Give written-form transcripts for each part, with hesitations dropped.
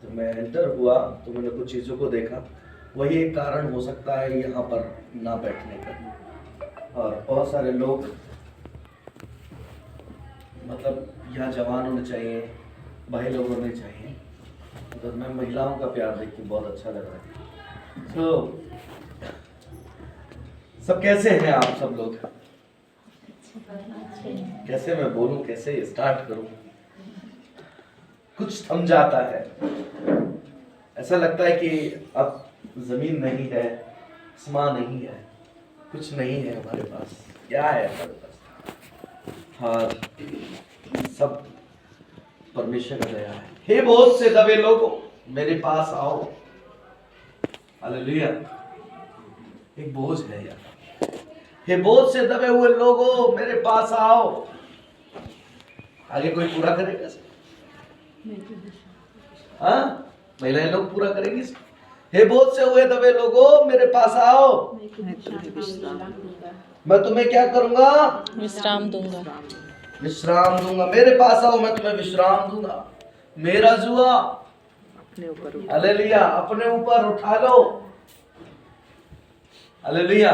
जब मैं एंटर हुआ तो मैंने कुछ चीज़ों को देखा। वही एक कारण हो सकता है यहाँ पर ना बैठने का। और बहुत सारे लोग मतलब यहाँ जवान होने चाहिए, भाई लोग होने चाहिए। तो मैं महिलाओं का प्यार देख के बहुत अच्छा लग रहा है। तो सब कैसे हैं आप सब लोग? कैसे मैं बोलूं, कैसे स्टार्ट करूं? कुछ थम जाता है, ऐसा लगता है कि अब जमीन नहीं है, आसमान नहीं है, कुछ नहीं है हमारे पास। क्या है हमारे पास? और सब परमेश्वर का दया है। हे बहुत से दबे लोगों, मेरे पास आओ। हालेलुया। एक बोझ है यार। हे बहुत से दबे हुए लोगों, मेरे पास आओ। आगे कोई पूरा करेगा? हाँ, महिलाएं लोग पूरा करेंगी। हे बहुत से हुए दबे लोगों, मेरे पास आओ, मैं तुम्हें क्या करूंगा? विश्राम दूंगा। विश्राम दूंगा। मेरे पास आओ, मैं तुम्हें विश्राम दूंगा। मेरा जुआ हालेलुया अपने ऊपर उठा लो। हालेलुया।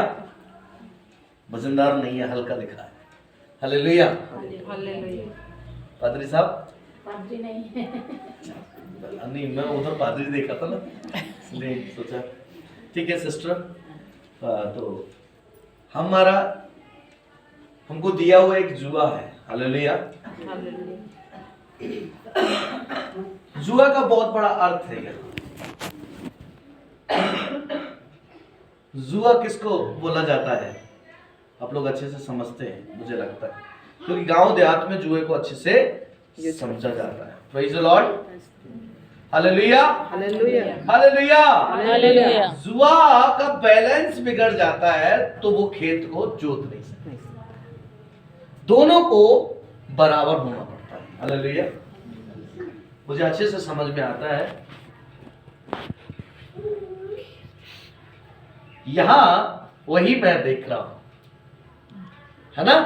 वजनदार नहीं है, हल्का दिखा है। हालेलुया। पादरी साहब पादरी नहीं है। नहीं, मैं उधर पादरी देखा था ना, इसलिए सोचा ठीक है सिस्टर। तो हमको दिया हुआ एक जुआ है। हालेलुया। जुआ का बहुत बड़ा अर्थ है यहाँ। जुआ किसको बोला जाता है आप लोग अच्छे से समझते हैं मुझे लगता है, क्योंकि गांव देहात में जुए को अच्छे से समझा जाता है। Praise the Lord. Hallelujah hallelujah hallelujah hallelujah. जुआ का बैलेंस बिगड़ जाता है तो वो खेत को जोत नहीं सकते। दोनों को बराबर होना पड़ता है। हालेलुया। मुझे अच्छे से समझ में आता है। यहां वही मैं देख रहा हूं, है ना?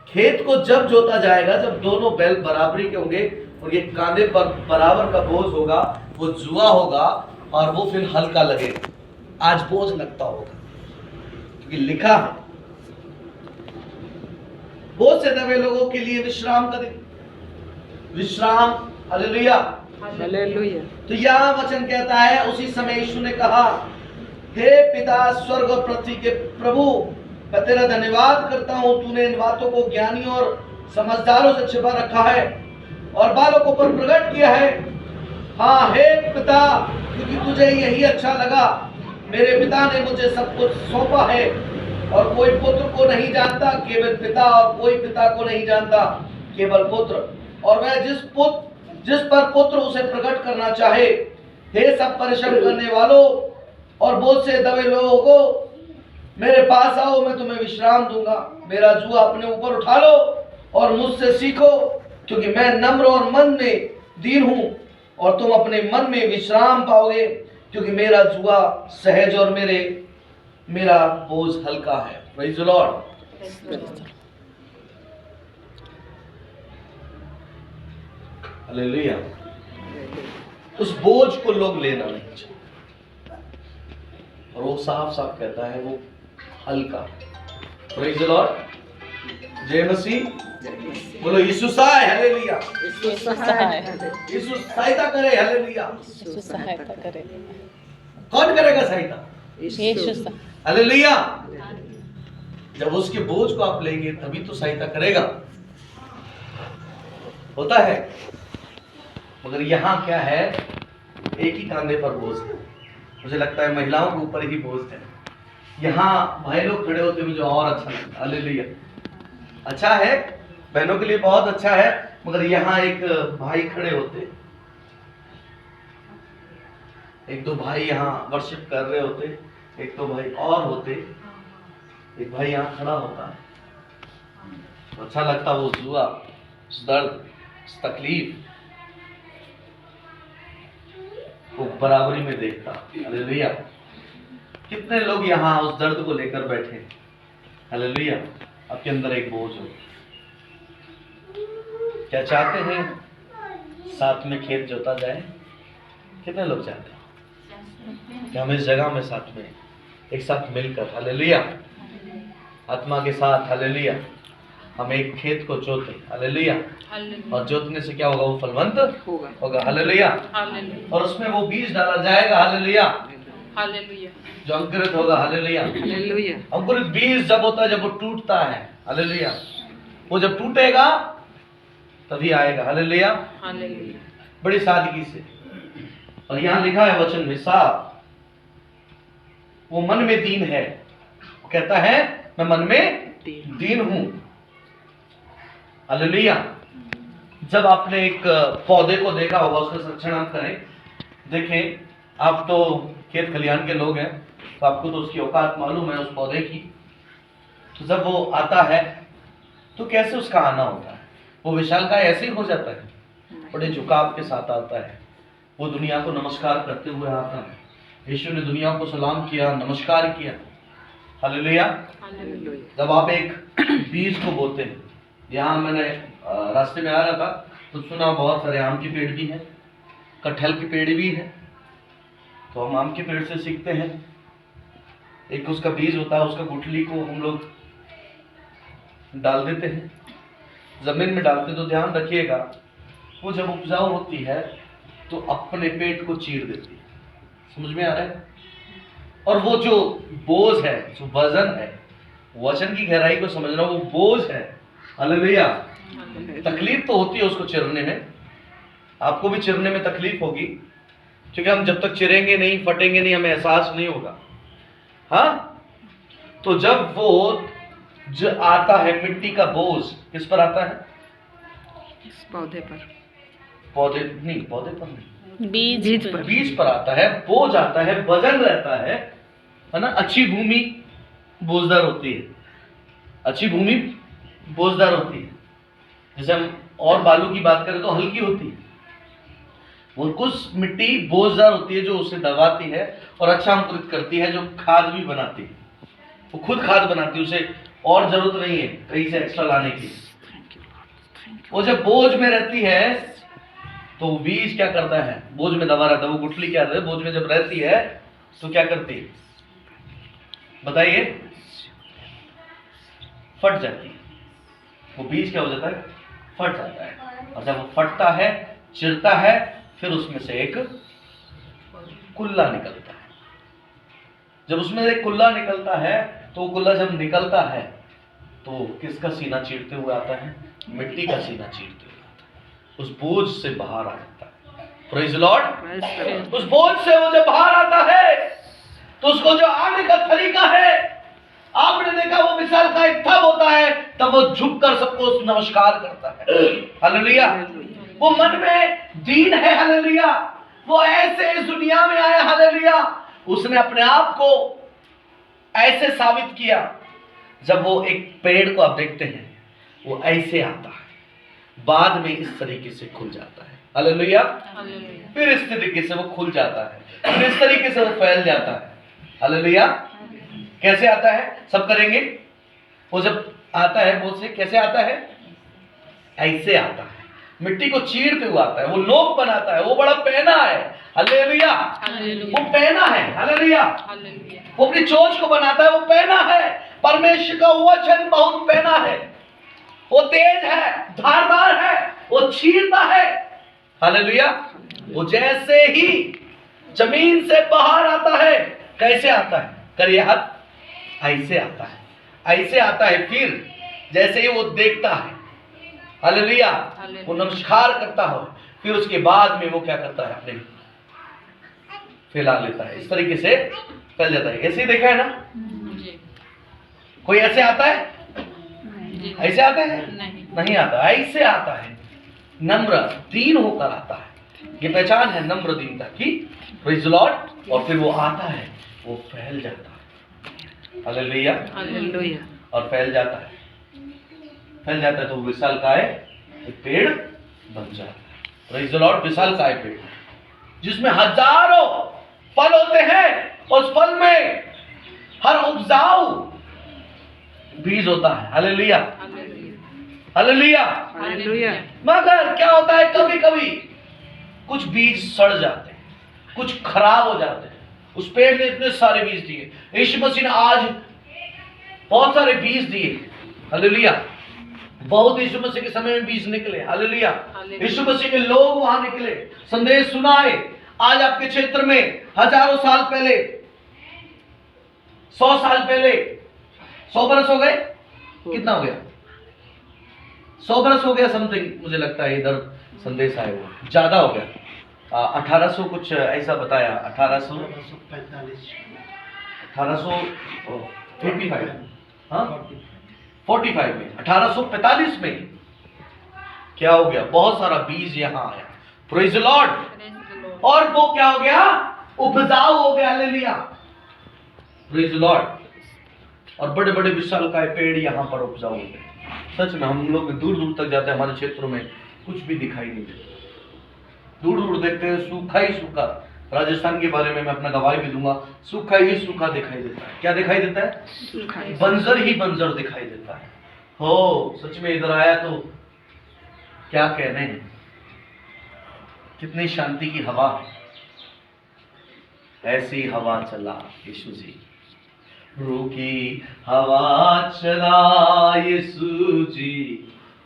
खेत को जब जोता जाएगा, जब दोनों बैल बराबरी के होंगे और ये कांधे पर बराबर का बोझ होगा, वो जुआ होगा और वो फिर हल्का लगेगा। आज बोझ लगता होगा क्योंकि लिखा है बहुत से दबे लोगों के लिए विश्राम का दिन। विश्राम। Hallelujah hallelujah. तो यह वचन कहता है, उसी समय यीशु ने कहा, हे पिता स्वर्ग और पृथ्वी के प्रभु, मैं तेरा धन्यवाद करता हूं, तूने इन बातों को ज्ञानियों और समझदारों से छिपा रखा है और बालकों पर प्रकट किया है। हाँ हे पिता, क्योंकि तुझे यही अच्छा लगा। मेरे पिता ने मुझे सब कुछ सौंपा है और कोई पुत्र को नहीं जानता केवल पिता, और कोई पिता को नहीं जानता केवल पुत्र, और वह जिस पर पुत्र उसे प्रकट करना चाहे। हे सब परिश्रम करने वालों और बहुत से दबे लोगों को, मेरे पास आओ, मैं तुम्हें विश्राम दूंगा। मेरा जुआ अपने ऊपर उठा लो और मुझसे सीखो, क्योंकि मैं नम्र और मन में दीन हूं, और तुम अपने मन में विश्राम पाओगे, क्योंकि मेरा जुआ सहज और मेरा बोझ हल्का है। Praise the Lord. हालेलुया। उस बोझ को लोग लेना नहीं चाहते और वो साफ साफ कहता है वो हल्का। Praise the Lord. जय मसीह। बोलो यीशु सहाय। हालेलुया। यीशु सहाय। यीशु सहायता करे। हालेलुया। यीशु सहायता करे। कौन करेगा सहायता? यीशु सहाय। हालेलुया। जब उसके बोझ को आप लेंगे तभी तो सहायता करेगा। होता है। मगर यहाँ क्या है, एक ही कांधे पर बोझ है। मुझे लगता है महिलाओं के ऊपर ही बोझ है। यहाँ भाई लोग खड़े होते मुझे और अच्छा लगता। हालेलुया। अच्छा है, बहनों के लिए बहुत अच्छा है, मगर यहाँ एक भाई खड़े होते, एक दो भाई यहाँ वर्शिप कर रहे होते, एक दो भाई और होते, एक भाई यहाँ खड़ा होता है। अच्छा लगता वो जुआ, उस दर्द, उस तकलीफ को बराबरी में देखता। हालेलुया। कितने लोग यहाँ उस दर्द को लेकर बैठे। हालेलुया। आपके अंदर एक बोझ हो, क्या चाहते हैं साथ में खेत जोता जाए? कितने लोग चाहते हैं कि हम इस जगह में साथ में एक साथ मिलकर, हालेलुया, आत्मा के साथ, हालेलुया, हम एक खेत को जोते, हालेलुया, और जोतने से क्या होगा? वो फलवंत होगा, हालेलुया, और उसमें वो बीज डाला जाएगा, हालेलुया, जो अंकुरित होगा, हालेलुया। अंकुरित बीज जब होता है, जब वो टूटता है, हालेलुया, वो जब टूटेगा तभी आएगा, हालेलुया, बड़ी सादगी से। और यहाँ लिखा है वचन में साफ, वो मन में दीन है, वो कहता है मैं मन में दीन हूं, हालेलुया। जब आपने एक पौधे को देखा होगा, उसका संरक्षण आप करें, देखें, आप तो खेत खलिहान के लोग हैं, तो आपको तो उसकी औकात मालूम है उस पौधे की। तो जब वो आता है तो कैसे उसका आना होता है? वो विशालकाय ऐसे ही हो जाता है, बड़े झुकाव के साथ आता है, वो दुनिया को नमस्कार करते हुए आता है। यीशु ने दुनिया को सलाम किया, नमस्कार किया, हालेलुया। जब आप एक बीज को बोते हैं, यहाँ मैंने रास्ते में आ रहा था तो सुना बहुत सारे आम के पेड़ भी हैं, कटहल के पेड़ भी हैं। तो हम आम के पेड़ से सीखते हैं, एक उसका बीज होता है, उसका गुठली को हम लोग डाल देते हैं, जमीन में डालते, तो ध्यान रखिएगा वो जब उपजाऊ होती है तो अपने पेट को चीर देती है, समझ में आ रहा है? और वो जो बोझ है, जो वजन है, वचन की गहराई को समझना, वो बोझ है, हालेलुया। तकलीफ तो होती है उसको चिरने में, आपको भी चिरने में तकलीफ होगी, क्योंकि हम जब तक चिरेंगे नहीं, फटेंगे नहीं, हमें एहसास नहीं होगा। हाँ, तो जब वो जो आता है मिट्टी का बोझ, किस पर आता है? इस पौधे पर, पौधे नहीं, पौधे पर नहीं, बीज पर आता है, बोझ आता है, वजन रहता है ना। अच्छी भूमि बोझदार होती है, अच्छी भूमि बोझदार होती है। जैसे हम और बालू की बात करें तो हल्की होती है, वो कुछ मिट्टी बोझदार होती है जो उसे दबाती है और अच्छा अंकुरित करती है, जो खाद भी बनाती है, वो खुद खाद बनाती है, उसे और जरूरत नहीं है कहीं से एक्स्ट्रा लाने की। वो जब बोझ में रहती है तो बीज क्या करता है? बोझ में दबा रहता है, वो गुठली क्या रहता है, बोझ में जब रहती है तो क्या करती है बताइए? फट जाती है, वो बीज क्या हो जाता है? फट जाता है। और जब वो फटता है, चिरता है, फिर उसमें से एक कुल्ला निकलता है। जब उसमें से एक कुल्ला निकलता है तो वो कुल्ला जब निकलता है तो किसका सीना चीरते हुए आता है? मिट्टी का सीना चीरते हुए आता है, उस बोझ से बाहर आ जाता है। Praise the Lord. उस बोझ से वो जब बाहर आता है तो उसको जो आने का तरीका है, आपने देखा वो मिसाल का एक तब होता है तब वो झुककर सबको नमस्कार करता है, हालेलुया। वो मन में दीन है, हालेलुया। वो ऐसे इस दुनिया में आया, हालेलुया। उसने अपने आप को ऐसे साबित किया। जब वो एक पेड़ को आप देखते हैं, वो ऐसे आता है, बाद में इस तरीके से खुल जाता है, हालेलुया। फिर इस तरीके से वो खुल जाता है, फिर इस तरीके से वो फैल जाता है, हालेलुया। कैसे आता है? सब करेंगे। वो जब आता है वो से कैसे आता है? ऐसे आता है, मिट्टी को चीरते हुए आता है, वो नोक बनाता है, वो बड़ा पहना है, हालेलुया। वो पहना है, हालेलुया। वो अपनी चोंच को बनाता है, वो पहना है। परमेश्वर का वचन बहुत पहना है, वो तेज है, धारदार है, वो चीरता है, हालेलुया। वो जैसे ही जमीन से बाहर आता है, कैसे आता है? करिए हाथ, ऐसे आता है, ऐसे आता है। फिर जैसे ही वो देखता है, हालेलुया, वो नमस्कार करता है, फिर उसके बाद में वो क्या करता है? अपने फैला लेता है, इस तरीके से फैल जाता है। ऐसे ही देखा है ना? कोई ऐसे आता है? ऐसे आता है? नहीं आता, ऐसे आता है, नम्र दीन होकर आता है। ये पहचान है नम्र दीनता की, प्रेज़ द लॉर्ड। और फिर वो आता है, वो फैल जाता है, हालेलुया, हालेलुया। और फैल जाता है, फैल जाता है तो विशालकाय एक पेड़ बन जाता है, प्रेज़ द लॉर्ड। विशालकाय पेड़ जिसमें हजारों फल होते हैं, उस फल में हर उपजाऊ बीज होता है, हालेलुया, हालेलुया। मगर क्या होता है, कभी कभी कुछ बीज सड़ जाते हैं, कुछ खराब हो जाते हैं। उस पेड़ ने इतने सारे बीज दिए, यीशु मसीह ने आज बहुत सारे बीज दिए। हालेलुया। बहुत यीशु मसीह के समय में बीज निकले। हालेलुया। यीशु मसीह के लोग वहां निकले, संदेश सुनाए। आज आपके क्षेत्र में हजारों साल पहले, 100 साल पहले, 100 बरस हो गए, कितना हो गया, 100 बरस हो गया समथिंग, मुझे लगता है इधर संदेश आए हुए ज्यादा हो गया। 1800 कुछ ऐसा बताया, 1845, हाँ 45 में, 1845 में क्या हो गया, बहुत सारा बीज यहाँ आया। Praise the Lord. और वो क्या हो गया, उपजाऊ हो गया। हालेलुया। Praise the Lord. और बड़े बड़े विशालकाय पेड़ यहाँ पर उपजाऊ हो गए। सच में हम लोग दूर दूर तक जाते हैं, हमारे क्षेत्रों में कुछ भी दिखाई नहीं देता। दूर दूर देखते हैं सूखा ही सूखा। राजस्थान के बारे में मैं अपना गवाही भी दूंगा, सूखा ही सूखा दिखाई देता है। क्या दिखाई देता है, बंजर ही बंजर दिखाई देता है। हो सच में इधर आया तो क्या कहने हैं, कितनी शांति की हवा, ऐसी हवा चला यीशु जी। रूकी हवा चला यीशु जी,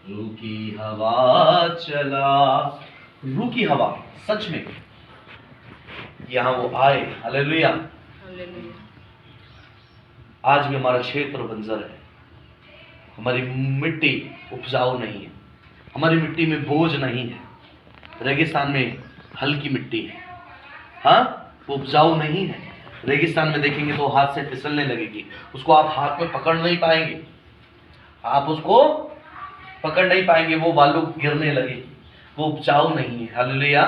रूकी हवा चला। रूकी हवा, सच में यहां वो आए। हालेलुया। आज भी हमारा क्षेत्र बंजर है, हमारी मिट्टी उपजाऊ नहीं है, हमारी मिट्टी में बोझ नहीं है। रेगिस्तान में हल्की मिट्टी है, हाँ वो उपजाऊ नहीं है। रेगिस्तान में देखेंगे तो हाथ से फिसलने लगेगी, उसको आप हाथ में पकड़ नहीं पाएंगे, आप उसको पकड़ नहीं पाएंगे, वो बालू गिरने लगेगी, वो उपजाऊ नहीं है। हालेलुया।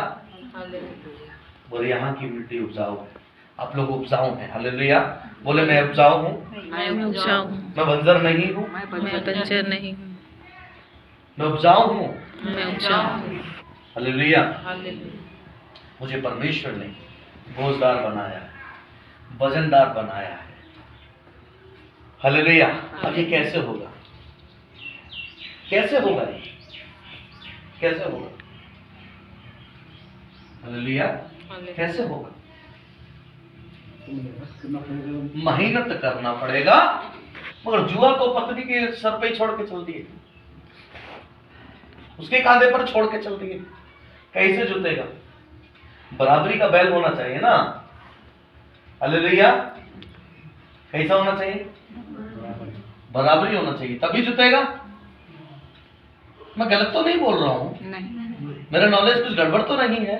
बोले यहाँ की मिट्टी उपजाऊ है, आप लोग उपजाऊ हैं। हालेलुया। बोले मैं उपजाऊ हूँ, मैं उपजाऊ हूँ, मैं बंजर नहीं हूँ, मैं बंजर नहीं हूँ, मैं उपजाऊ हूँ, मैं उपजाऊ हूँ। हालेलुया। मुझे परमेश्वर ने बोझदार बनाया है, वजनदार बनाया है। हालेलुया। अब ये कैसे होगा, कैसे होगा, ये कैसे होगा, हालेलुया, कैसे होगा, मेहनत करना पड़ेगा। मगर जुआ तो पत्नी के सर पे ही छोड़ के चलती है, उसके कांधे पर छोड़ के चलती है, कैसे जुतेगा। बराबरी का बैल होना चाहिए ना। हालेलुया। कैसा होना चाहिए, बराबरी होना चाहिए, तभी जुतेगा। मैं गलत तो नहीं बोल रहा हूं, नहीं, मेरा नॉलेज कुछ गड़बड़ तो नहीं है।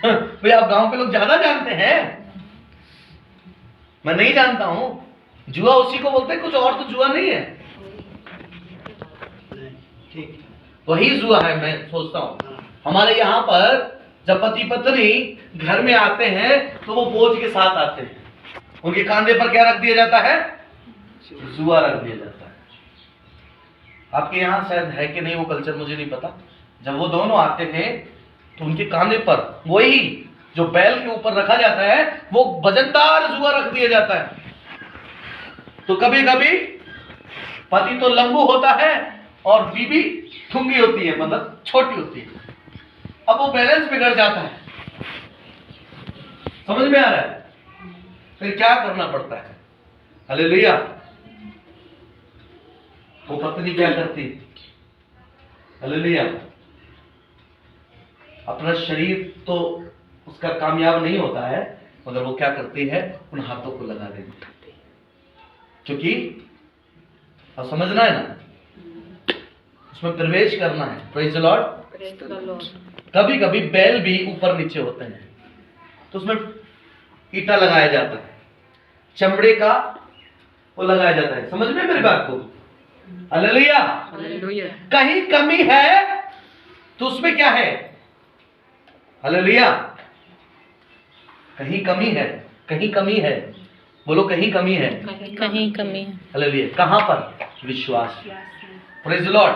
भाई आप गांव के लोग ज्यादा जानते हैं, मैं नहीं जानता हूं। जुआ उसी को बोलते हैं, कुछ और तो जुआ नहीं है। ठीक, वही जुआ है। मैं सोचता हूं हमारे यहाँ पर जब पति पत्नी घर में आते हैं तो वो बोझ के साथ आते हैं, उनके कांधे पर क्या रख दिया जाता है, जुआ रख दिया जाता है। आपके यहाँ शायद है कि नहीं वो कल्चर, मुझे नहीं पता। जब वो दोनों आते हैं तो उनके कांधे पर वही जो बैल के ऊपर रखा जाता है, वो वजनदार जुआ रख दिया जाता है। तो कभी कभी पति तो लंबू होता है और बीवी ठुंगी होती है, मतलब छोटी होती है। अब वो बैलेंस बिगड़ जाता है, समझ में आ रहा है। फिर क्या करना पड़ता है, हालेलुया। वो पत्नी क्या करती, हालेलुया, अपना शरीर तो उसका कामयाब नहीं होता है, मगर वो क्या करती है, उन हाथों को लगा देती है। क्योंकि अब समझना है ना, उसमें प्रवेश करना है। Praise the Lord. कभी कभी बैल भी ऊपर नीचे होते हैं तो उसमें ईटा लगाया जाता है, चमड़े का वो लगाया जाता है। समझ में मेरी बात को, हालेलुया। हालेलुया। कहीं कमी है तो उसमें क्या है, हालेलुया, कहीं कमी है, कहीं कमी है, बोलो कहीं कमी है, कहीं कमी है। हालेलुया। कहां पर, विश्वास। Praise the Lord.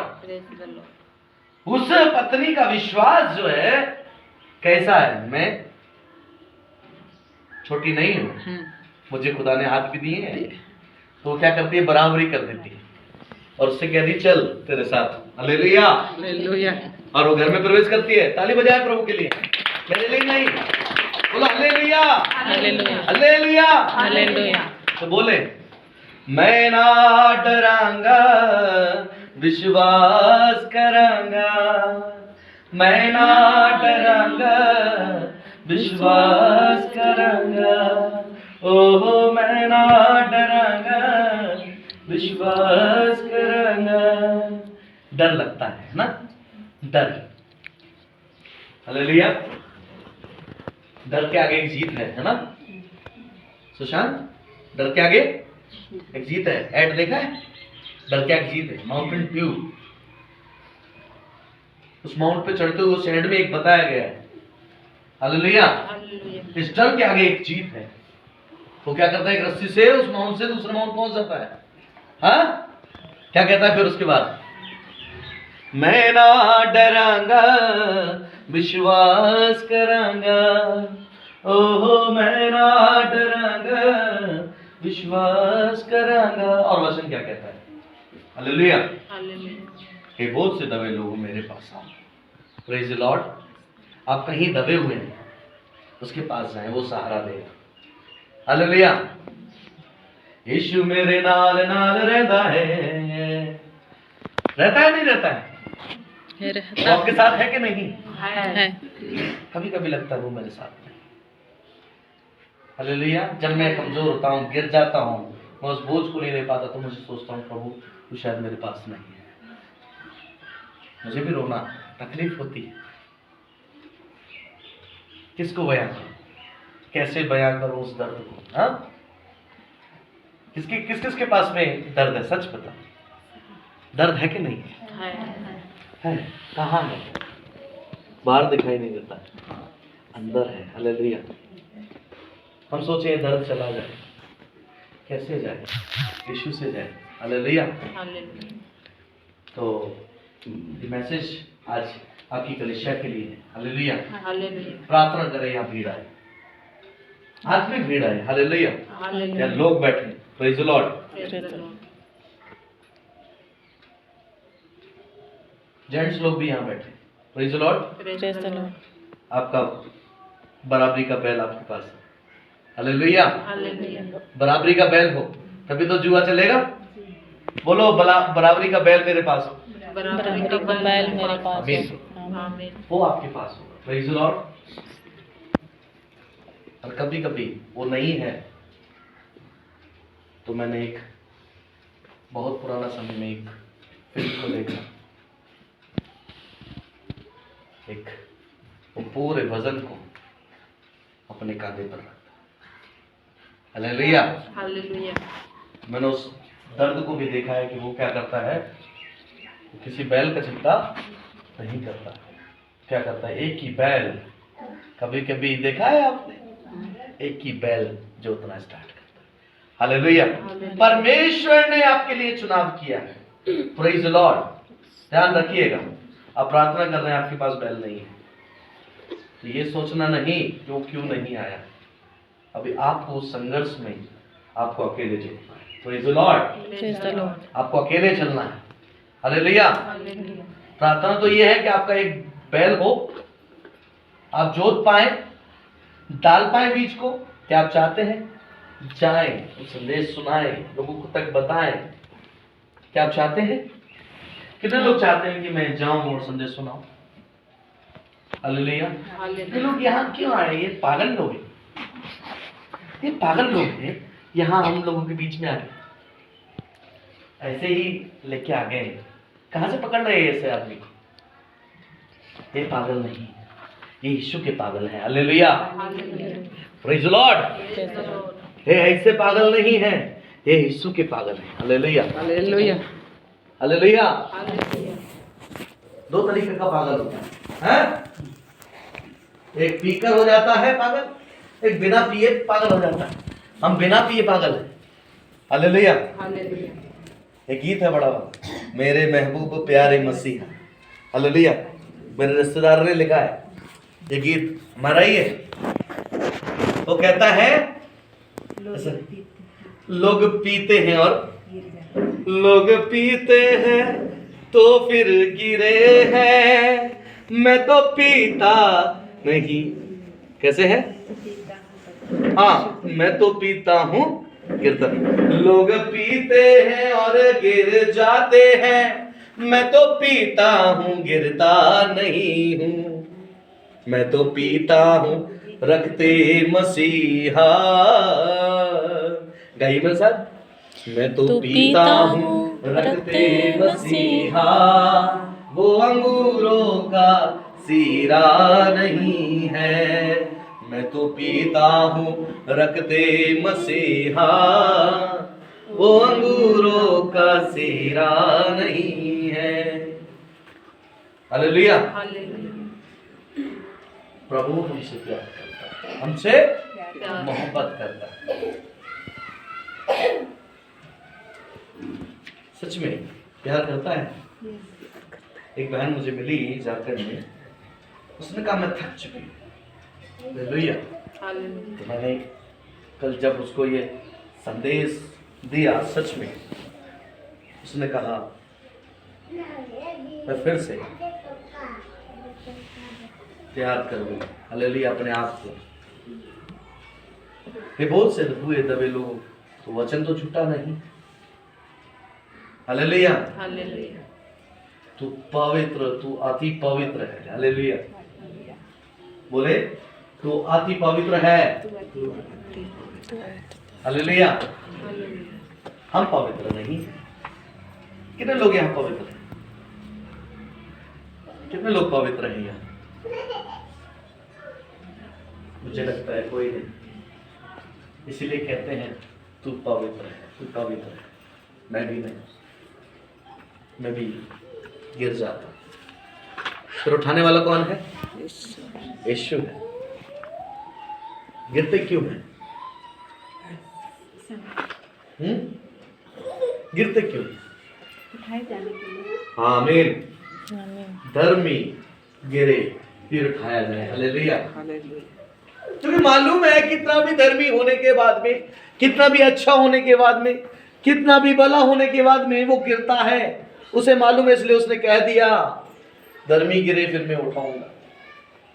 उस पत्नी का विश्वास जो है कैसा है, मैं छोटी नहीं हूं, मुझे खुदा ने हाथ भी दिए हैं, तो क्या करती है, बराबरी कर देती है और उससे कहती चल तेरे साथ। हालेलुया। हालेलुया। और वो घर में प्रवेश करती है। ताली बजाए प्रभु के लिए, मेरे लिए नहीं। बोलो हालेलुया, हालेलुया, हालेलुया, हालेलुया। तो बोले मैं ना डरांगा, विश्वास करांगा, मैं ना डरांगा, विश्वास करांगा, ओहो मैं ना डरांगा, विश्वास करांगा। डर लगता है ना, डर। हालेलुया। डर के आगे एक जीत है ना सुशांत? डर के आगे एक जीत है। ऐड देखा है? डर के आगे जीत है। माउंटेन व्यू, उस माउंट पे चढ़ते हुए उस एड में एक बताया गया है। हालेलुया। इस डर के आगे एक जीत है। वो क्या करता है? एक रस्सी से उस माउंट से दूसरे माउंट पहुंच जाता है। हाँ, क्या कहता है फिर उसके बाद? मैं ना डरांगा, विश्वास करांगा, ओहो मैं ना डरांगा, विश्वास करांगा। और वचन क्या कहता है? हालेलुया। हे बहुत से दबे लोग मेरे पास आओ। Praise the Lord. आप कहीं दबे हुए हैं, उसके पास जाएं, वो सहारा देगा। हालेलुया। यीशु मेरे नाल नाल रहता है। रहता है नहीं रहता है? ये वो रहता आपके साथ है कि नहीं? है। कभी कभी लगता है वो मेरे साथ नहीं। हालेलुया। जब मैं कमजोर होता हूँ, गिर जाता हूँ, मैं उस बोझ को नहीं ले पाता, तो मुझे सोचता हूँ प्रभु तू शायद मेरे पास नहीं है। मुझे भी रोना, तकलीफ होती है। किसको बयां करूं? कैसे बयां करूं उस दर्द को? हाँ, किस किसके पास में दर्द है? सच बता, दर्द है कि नहीं है? कहाँ है? बाहर दिखाई नहीं देता, अंदर है। हालेलुया। हम सोचे दर्द चला जाए, कैसे जाए? यीशु से जाए। हालेलुया। तो ये मैसेज आज आपकी कलीसिया के लिए है। हालेलुया। प्रार्थना करें, यहाँ भीड़ आए, आत्मिक भीड़ आए। हालेलुया। या लोग बैठे। Praise the Lord. जेंट्स लोग भी यहाँ बैठे। Praise the Lord. Praise the Lord. आपका बराबरी का बैल आपके पास है। हालेलुया। बराबरी का बैल हो तभी तो जुआ चलेगा। बोलो बराबरी का बैल मेरे पास हो। बराबरी का बैल मेरे पास है। आमीन। वो आपके पास होगा। Praise the Lord. और कभी कभी वो नहीं है तो मैंने एक बहुत पुराना समय में एक फिल्म को देखा। एक वो पूरे वजन को अपने कांधे पर रखता। हालेलुया। मैंने उस दर्द को भी देखा है कि वो क्या करता है, किसी बैल का चिंता नहीं करता। क्या करता है? एक ही बैल, कभी कभी देखा है आपने, एक ही बैल जो उतना स्टार्ट करता है। हालेलुया। परमेश्वर ने आपके लिए चुनाव किया है। Praise the Lord. ध्यान रखिएगा, आप प्रार्थना कर रहे हैं, आपके पास बैल नहीं है, तो ये सोचना नहीं कि वो क्यों नहीं आया। अभी आपको उस संघर्ष में आपको अकेले चलना है। Praise the Lord. आपको अकेले चलना है। हालेलुया। प्रार्थना तो ये है कि आपका एक बैल हो, आप जोत पाए, डाल पाए बीज को। क्या आप चाहते हैं? जाएं, संदेश सुनाएं, लोगों को तक बताएं। क्या आप चाहते हैं? कितने लोग चाहते हैं कि मैं जाऊं और संदेश सुनाऊं? हालेलुया। ये लोग यहाँ क्यों आए? ये पागल लोग हैं, ये पागल लोग हैं। यहाँ हम लोगों के बीच में आ गए, ऐसे ही लेके आ गए। कहाँ से पकड़ रहे हैं ऐसे आदमी को? ये पागल नहीं, ये यीशु के पागल हैं। हालेलुया। Praise the Lord. ये ऐसे पागल नहीं है, ये यीशु के पागल हैं। हालेलुया। हालेलुया। हालेलुया। दो तरीके का पागल होता है, एक पीकर हो जाता है पागल, एक बिना पिए पागल हो जाता है। हम बिना पिए पागल हैं। हालेलुया। एक गीत है बड़ा, मेरे महबूब प्यारे मसीहा। हालेलुया। मेरे रिश्तेदार ने लिखा है ये गीत, हमारा ही है। वो कहता है लोग पीते हैं और लोग पीते हैं तो फिर गिरे हैं, मैं तो पीता नहीं। कैसे है? हाँ, मैं तो पीता हूँ कीर्तन। लोग पीते हैं और गिर जाते हैं, मैं तो पीता हूँ गिरता नहीं हूँ। मैं तो पीता हूँ रखते मसीहा। गाइए मेरे साथ। मैं तो पीता हूँ रखते मसीहा, वो अंगूरों का सीरा नहीं है। मैं तो पीता हूँ रखते मसीहा, वो अंगूरों का सीरा नहीं है। हालेलुया। प्रभु हमसे प्यार करता है, हमसे मोहब्बत करता है। सच में प्यार करता है। एक बहन मुझे मिली झारखंड में, उसने कहा मैं थक चुकी हूँ। हालेलुया। तो मैंने कल जब उसको ये संदेश दिया, सच में उसने कहा मैं फिर से प्यार करूंगी। हालेलुया। अपने आप को। ये बहुत से हुए दबे लोग, तो वचन तो छूटा नहीं। हालेलुया। तू पवित्र, तू अति पवित्र है। हालेलुया। बोले तू अति पवित्र है। हालेलुया। हम पवित्र नहीं हैं। कितने लोग यहाँ पवित्र हैं? कितने लोग पवित्र हैं यहाँ? मुझे लगता है कोई नहीं। इसीलिए कहते हैं तू पवित्र है, तू पवित्र है। मैं भी नहीं, मैं भी गिर जाता। फिर उठाने वाला कौन है? यीशु है। गिरते क्यों हैं? गिरते क्यों? उठाए जाने के लिए। आमीन। धर्मी गिरे फिर उठाया जाए। हालेलुया। क्योंकि मालूम है कितना भी धर्मी होने के बाद में, कितना भी अच्छा होने के बाद में, कितना भी भला होने के बाद में वो गिरता है। उसे मालूम है, इसलिए उसने कह दिया धर्मी गिरे फिर मैं उठाऊंगा,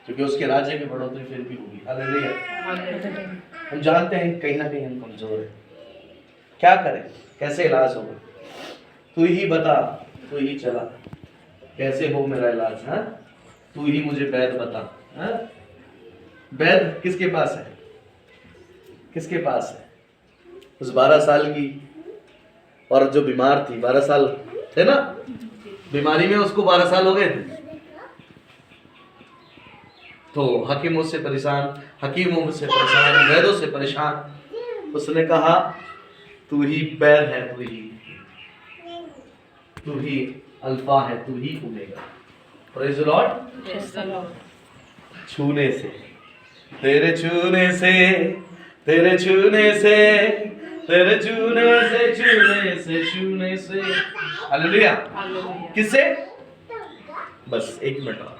क्योंकि उसके राज्य की बढ़ोतरी फिर भी होगी। हालेलुया। हम जानते हैं कहीं ना कहीं हम कमजोर हैं। क्या करें? कैसे इलाज होगा? तू ही बता, तू ही चला, कैसे हो मेरा इलाज? हाँ, तू ही मुझे वैद्य बता। हाँ, वैद्य किसके पास है? किसके पास है? उस 12 साल की औरत जो बीमार थी, 12 साल थे ना बीमारी में, उसको 12 साल हो गए थे। तो हकीमों से परेशान, वैद्यों से परेशान, उसने कहा तू ही वैद्य है, तू ही अल्फा है, तू ही ओमेगा। Praise the Lord. छूने से, तेरे छूने से, तेरे छूने से, तेरे छूने से, छूने से, छूने से। हालेलुया। किससे? बस एक मिनट और।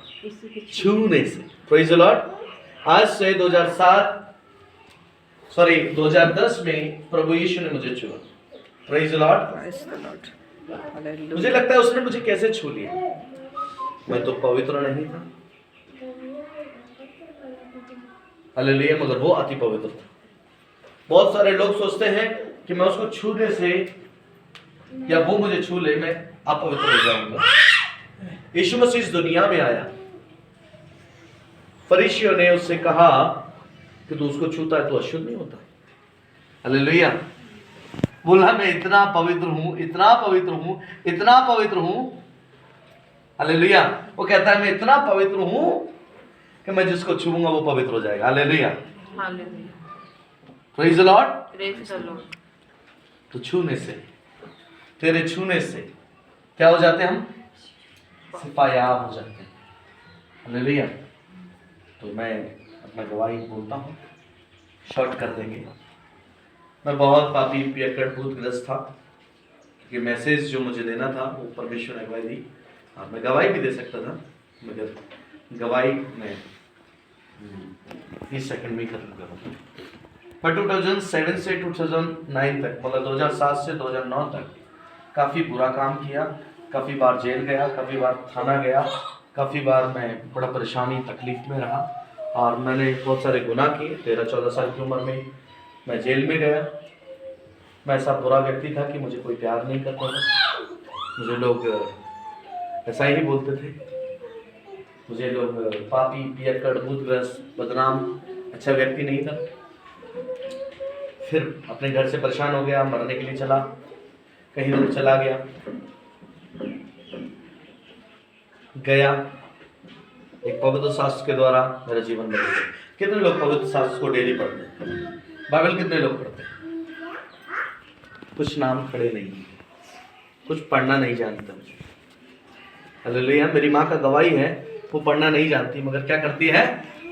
छूने से। Praise the Lord. आज से 2010 में प्रभु यीशु ने मुझे छुआ। Praise the Lord. मुझे लगता है उसने मुझे कैसे छू लिया। मैं तो पवित्र नहीं था। हालेलुया। मगर वो अति पवित्र था। बहुत सारे लोग सोचते हैं कि मैं उसको छूने से या वो मुझे छू ले मैं अपवित्र हो जाऊंगा। यीशु मसीह इस दुनिया में आया, फरीसियों ने उससे कहा कि तू उसको छूता है तो अशुद्ध नहीं होता। हालेलुया। बोला मैं इतना पवित्र हूं, इतना पवित्र हूं, इतना पवित्र हूं। हालेलुया। वो कहता है मैं इतना पवित्र हूं कि मैं जिसको छूऊंगा वो पवित्र हो जाएगा। हालेलुया। Praise the Lord. तो छूने से, तेरे छूने से क्या हो जाते हैं? हम सिपायाब हो जाते हैं। हालेलुया। तो मैं अपना गवाही बोलता हूँ, शॉर्ट कर देंगे। मैं बहुत पापी पियक्कड़ भूतग्रस्त था, क्योंकि मैसेज जो मुझे देना था वो परमेश्वर ने गवाही दी। हाँ, मैं गवाही भी दे सकता था, मगर गवाही मैं 30 सेकंड में खत्म करूँगा। पर 2007 से 2009 तक, मतलब 2007 से 2009 तक काफ़ी बुरा काम किया, काफ़ी बार जेल गया, काफ़ी बार थाना गया, काफ़ी बार मैं बड़ा परेशानी तकलीफ में रहा और मैंने बहुत सारे गुनाह किए। 13-14 साल की उम्र में मैं जेल में गया। मैं ऐसा बुरा व्यक्ति था कि मुझे कोई प्यार नहीं करता था। मुझे लोग ऐसा ही बोलते थे। मुझे लोग पापी, पियक्कड़, भूतग्रस्त, बदनाम, अच्छा व्यक्ति नहीं था। फिर अपने घर से परेशान हो गया, मरने के लिए चला, कहीं दूर चला गया। एक पवित्र शास्त्र के द्वारा मेरा जीवन बदल गया। कितने लोग पवित्र शास्त्र को डेली पढ़ते हैं? बाइबल कितने लोग पढ़ते हैं? कुछ नाम खड़े नहीं, कुछ पढ़ना नहीं जानता। हालेलुया। मेरी माँ का गवाही है, वो पढ़ना नहीं जानती मगर क्या करती है?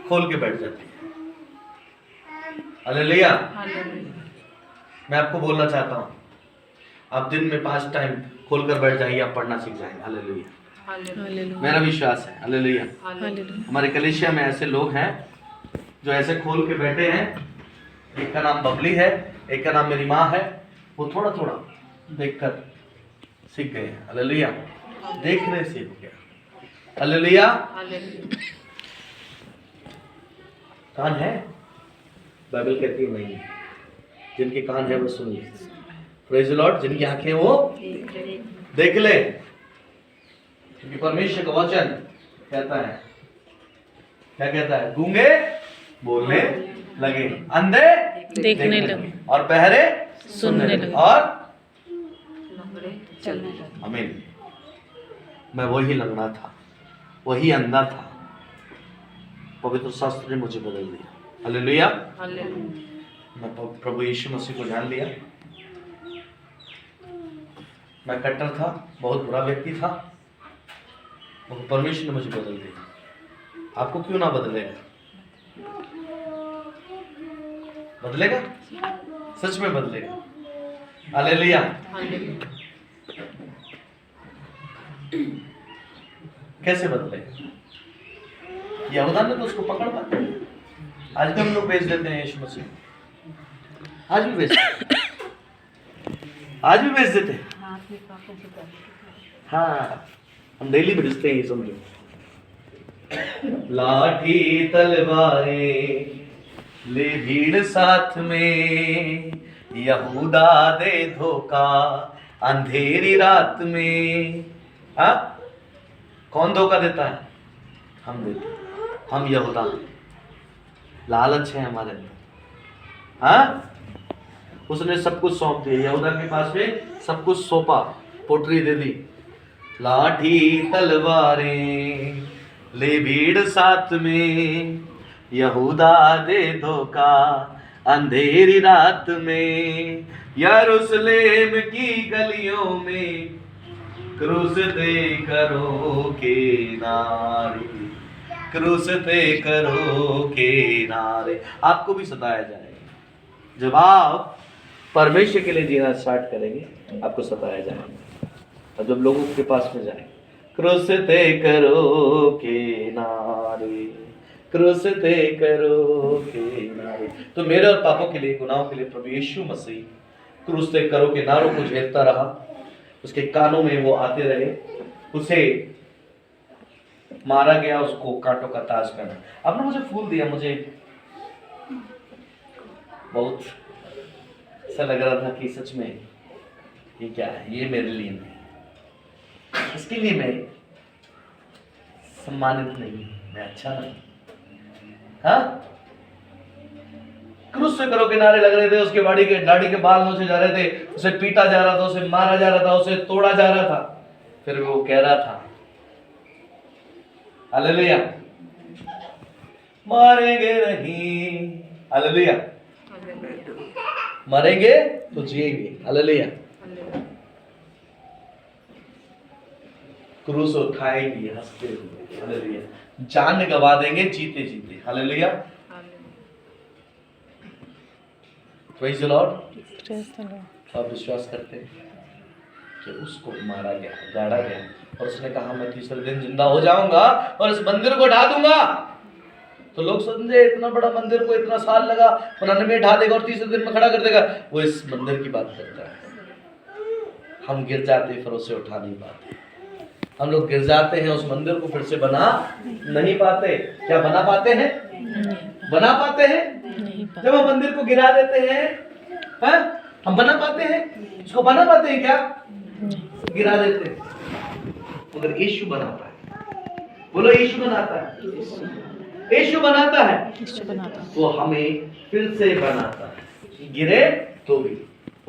खोल के बैठ जाती है। हालेलुया। मैं आपको बोलना चाहता हूँ, आप दिन में 5 टाइम खोल कर बैठ जाइए, आप पढ़ना सीख जाएंगे। हालेलुया। मेरा विश्वास है। हालेलुया। हमारे कलीसिया में ऐसे लोग हैं जो ऐसे खोल के बैठे हैं। एक का नाम बबली है, एक का नाम मेरी माँ है। वो थोड़ा थोड़ा देखकर सीख गए हैं। हालेलुया। देखने से हो गया। हालेलुया। कान है? बाइबल कहती है नहीं। जिनके कान है वो सुन ले। Praise the Lord. जिनकी आंखें वो देख ले, क्योंकि परमेश्वर का वचन कहता है, क्या कहता है? गूंगे बोलने लगे, अंधे देखने लगे और बहरे सुनने लगे और चलने लगे। आमीन। मैं वही लंगड़ा था, वही अंधा था। पवित्र शास्त्र ने मुझे बदल दिया। हालेलुया। मैं प्रभु यीशु मसीह को जान लिया। मैं कट्टर था, बहुत बुरा व्यक्ति था, मगर परमेश्वर ने मुझे बदल दिया। आपको क्यों ना बदलेगा? बदलेगा, सच में बदलेगा। हालेलुया। कैसे बदलेगा? यहूदा ने तो उसको पकड़ पाया। आज भी हम लोग बेच देते हैं यीशु मसीह। आज भी बेच देते हैं। हाँ, हम डेली बेचते हैं। ये समझो, लाठी तलवारें ले भीड़ साथ में, यहूदा दे धोखा अंधेरी रात में। हाँ, कौन धोखा देता है? हम देते हैं। हम यहूदा, लालच है हमारे अंदर। हाँ, उसने सब कुछ सौंप दिया। यहूदा के पास में सब कुछ सौंपा, पोटरी दे दी। लाठी तलवारें ले भीड़ साथ में, यहूदा दे धोखा अंधेरी रात में। यरूशलेम की गलियों में क्रूस ते करो किनारे, क्रूस ते करो किनारे। आपको भी सताया जाएगा। जब आप परमेश्वर के लिए जीना स्टार्ट करेंगे, आपको सताया जाएगा। और जब लोगों के पास में जाएंगे, क्रूस ते करो किनारे, क्रूस ते करो किनारे। तो मेरे और पापों के लिए, गुनाहों के लिए प्रभु यीशु मसीह क्रूस ते करो किनारों को झेलता रहा। उसके कानों में वो आते रहे, उसे मारा गया, उसको कांटों का ताज पहना। आपने मुझे फूल दिया, मुझे बहुत ऐसा लग रहा था कि सच में ये क्या है, ये मेरे लिए नहीं, इसके लिए मैं सम्मानित नहीं, मैं अच्छा नहीं। हाँ, क्रूस से करो किनारे लग रहे थे, उसके दाढ़ी के बाल नोचे जा रहे थे, उसे पीटा जा रहा था, उसे मारा जा रहा था, उसे तोड़ा जा रहा था। फिर वो कह रहा था, हालेलुया, मारेंगे नहीं, हालेलुया, मरेंगे तो जिएंगे, हालेलुया, क्रूस उठाएंगे हंसते हुए, हालेलुया, जान गवा देंगे जीते जीते, हालेलुया। Praise the Lord. आप विश्वास करते हैं कि उसको मारा गया, गाड़ा गया, और उसने कहा मैं तीसरे दिन जिंदा हो जाऊंगा और इस मंदिर को ढा दूंगा। तो लोग समझे इतना बड़ा मंदिर को इतना साल लगा बनाने में, ढा देगा और तीसरे दिन में खड़ा कर देगा। वो इस मंदिर की बात करता है। हम गिर जाते फिर उसे उठा नहीं पाते। हम लोग गिर जाते हैं, उस मंदिर को फिर से बना नहीं पाते। क्या बना पाते हैं? बना पाते हैं? नहीं पा जब हम मंदिर को गिरा देते हैं, हैं? हम बना पाते हैं? उसको बना पाते हैं क्या? गिरा देते हैं। मगर यीशु बनाता है। बोलो यीशु बनाता है। यीशु बनाता है, यीशु बनाता वो हमें फिर से बनाता है, गिरे तो भी।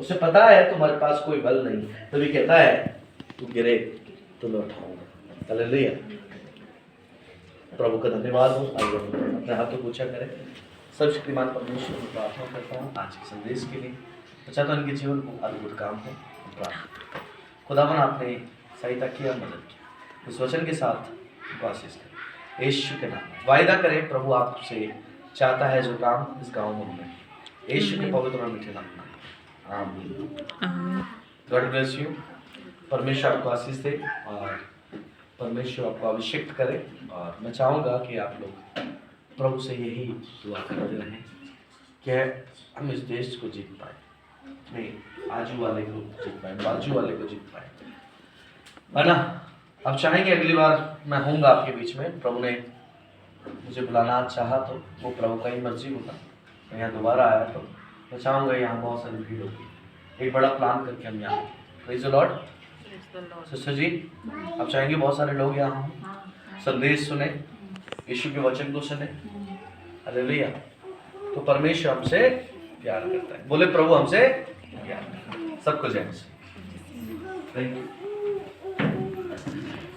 उसे पता है तुम्हारे पास कोई बल नहीं, तभी कहता है तू गिरे तो मैं उठाऊंगा। हालेलुया। प्रभु का धन्यवाद हो। आइए हम अपने हाथों को ऊंचा करें। सर्वशक्तिमान परमेश्वर को प्रार्थना करता हूँ आज के संदेश के लिए। मैं चाहता हूँ इनके जीवन को अद्भुत काम हो। प्रार्थना खुदावन आपने सहायता किया, मदद किया, इस वचन के साथ उनको आशीष करें यीशु के नाम में। वायदा करें प्रभु आपसे चाहता है जो काम इस गांव में होना है, यीशु के पवित्र और मीठे नाम में। आमीन। God bless you. परमेश्वर आपको आशीष दे और परमेश्वर आपको अभिषेक करे। और मैं चाहूँगा कि आप लोग प्रभु से यही दुआ करते रहें कि हम इस देश को जीत पाए, नहीं आजू वाले को जीत पाए, बाजू वाले को जीत पाए, है ना। अब चाहेंगे अगली बार मैं होऊंगा आपके बीच में, प्रभु ने मुझे बुलाना चाहा तो वो प्रभु का ही मर्जी होगा। मैं यहाँ दोबारा आया तो मैं चाहूँगा यहाँ बहुत सारी भीड़ होगी, एक बड़ा प्लान करके हम यहाँ। Praise the Lord. सिस्टर जी आप चाहेंगे बहुत सारे लोग यहाँ हों, संदेश सुने, यीशु के वचन को सुने। हालेलुया। तो परमेश्वर हमसे प्यार करता है। बोले प्रभु हमसे प्यार करता है। सबको जय मसीह। Thank you.